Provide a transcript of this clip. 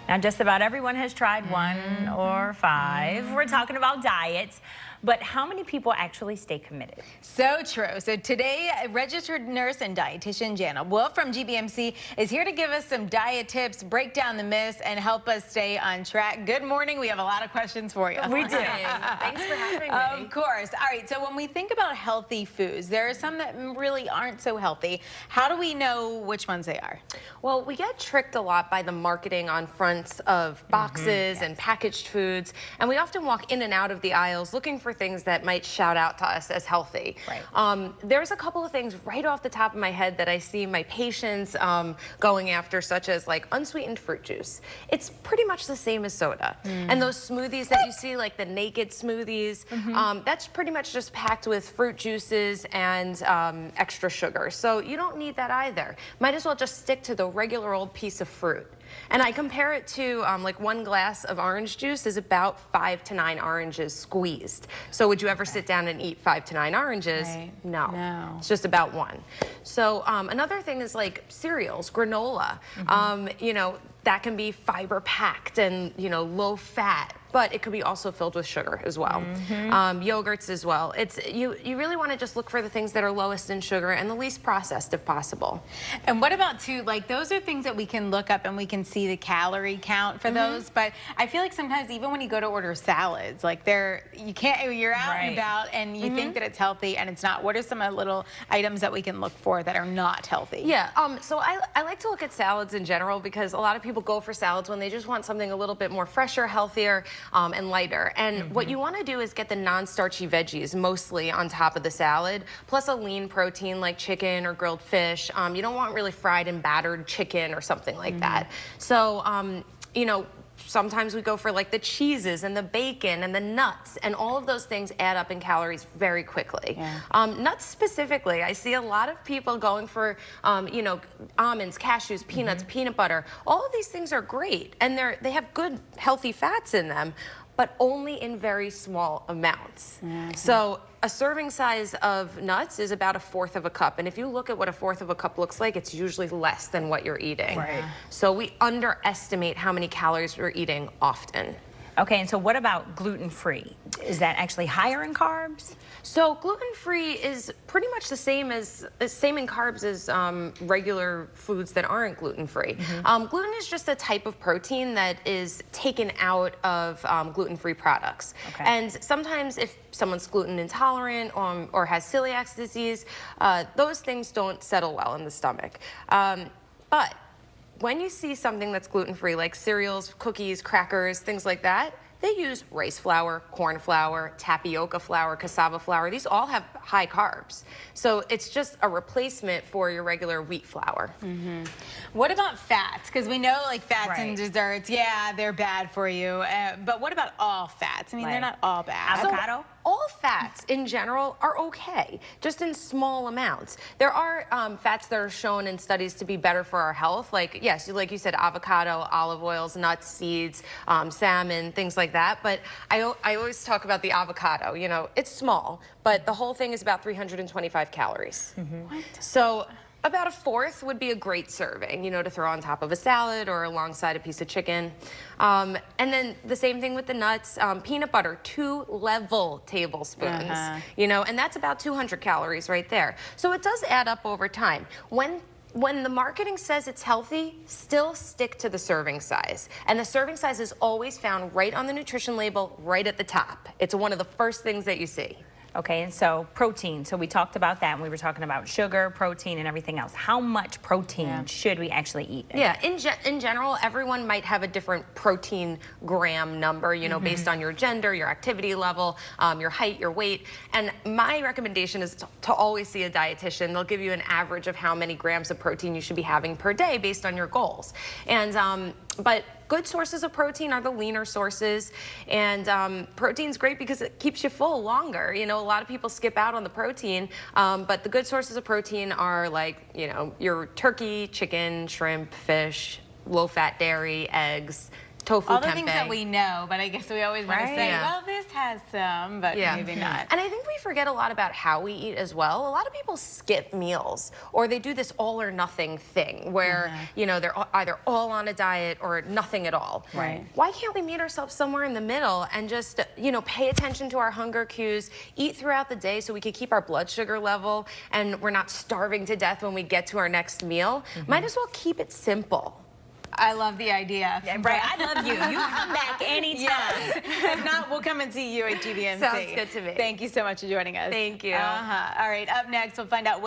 Now, just about everyone has tried 1 or 5. We're talking about diets. But how many people actually stay committed? So true. So today, registered nurse and dietitian Jana Wolff from GBMC is here to give us some diet tips, break down the myths, and help us stay on track. Good morning. We have a lot of questions for you. We do. Thanks for having me. Of course. All right. So when we think about healthy foods, there are some that really aren't so healthy. How do we know which ones they are? Well, we get tricked a lot by the marketing on fronts of boxes and packaged foods, and we often walk in and out of the aisles looking for things that might shout out to us as healthy. Right. There's a couple of things right off the top of my head that I see my patients going after, such as like unsweetened fruit juice. It's pretty much the same as soda. And those smoothies that you see, like the naked smoothies, that's pretty much just packed with fruit juices and extra sugar. So you don't need that either. Might as well just stick to the regular old piece of fruit. And I compare it to like 1 glass of orange juice is about 5 to 9 oranges squeezed. So would you ever sit down and eat 5 to 9 oranges? Right. No. It's just about 1. So another thing is like cereals, granola. You know, that can be fiber packed and, you know, low fat, but it could be also filled with sugar as well. Yogurts as well. It's you really want to just look for the things that are lowest in sugar and the least processed if possible. And what about too, like those are things that we can look up and we can see the calorie count for those, but I feel like sometimes even when you go to order salads, like you're out and about and you think that it's healthy and it's not. What are some of the little items that we can look for that are not healthy? Yeah, so I like to look at salads in general because a lot of people go for salads when they just want something a little bit more fresher, healthier, and lighter. And what you want to do is get the non-starchy veggies mostly on top of the salad, plus a lean protein like chicken or grilled fish. You don't want really fried and battered chicken or something like that. So, you know, sometimes we go for like the cheeses and the bacon and the nuts, and all of those things add up in calories very quickly. Nuts specifically, I see a lot of people going for, you know, almonds, cashews, peanuts, peanut butter. All of these things are great, and they have good healthy fats in them, but only in very small amounts. So a serving size of nuts is about 1/4 of a cup. And if you look at what 1/4 of a cup looks like, it's usually less than what you're eating. So we underestimate how many calories we're eating often. Okay, and so what about gluten-free? Is that actually higher in carbs? So gluten-free is pretty much the same in carbs as regular foods that aren't gluten-free. Gluten is just a type of protein that is taken out of gluten-free products. And sometimes if someone's gluten intolerant or has celiac disease, those things don't settle well in the stomach. But when you see something that's gluten-free, like cereals, cookies, crackers, things like that, they use rice flour, corn flour, tapioca flour, cassava flour. These all have high carbs. So it's just a replacement for your regular wheat flour. What about fats? Because we know like fats in desserts, they're bad for you. But what about all fats? I mean, they're not all bad. Avocado? So, all fats in general are okay, just in small amounts. There are fats that are shown in studies to be better for our health, like, yes, like you said, avocado, olive oils, nuts, seeds, salmon, things like that. But I always talk about the avocado. You know, it's small, but the whole thing is about 325 calories. So about 1/4 would be a great serving, you know, to throw on top of a salad or alongside a piece of chicken. And then the same thing with the nuts. Peanut butter, 2 level tablespoons, you know, and that's about 200 calories right there. So it does add up over time. When the marketing says it's healthy, still stick to the serving size. And the serving size is always found right on the nutrition label, right at the top. It's one of the first things that you see. Okay, and so protein. So we talked about that, and we were talking about sugar, protein, and everything else. How much protein should we actually eat? Yeah, in general, everyone might have a different protein gram number, you know, based on your gender, your activity level, your height, your weight. And my recommendation is to always see a dietitian. They'll give you an average of how many grams of protein you should be having per day based on your goals. And but good sources of protein are the leaner sources, and protein's great because it keeps you full longer. You know, a lot of people skip out on the protein, but the good sources of protein are like, you know, your turkey, chicken, shrimp, fish, low-fat dairy, eggs, tofu all the tempeh. things that we know, but I guess we always want to say, well, this has some, but maybe not. And I think we forget a lot about how we eat as well. A lot of people skip meals, or they do this all or nothing thing where, you know, they're either all on a diet or nothing at all. Right. Why can't we meet ourselves somewhere in the middle and just, you know, pay attention to our hunger cues, eat throughout the day so we can keep our blood sugar level and we're not starving to death when we get to our next meal? Might as well keep it simple. I love the idea. Yeah, right, I love you. You come back anytime. Yes. If not, we'll come and see you at GBMC. Sounds good to me. Thank you so much for joining us. Thank you. All right, up next, we'll find out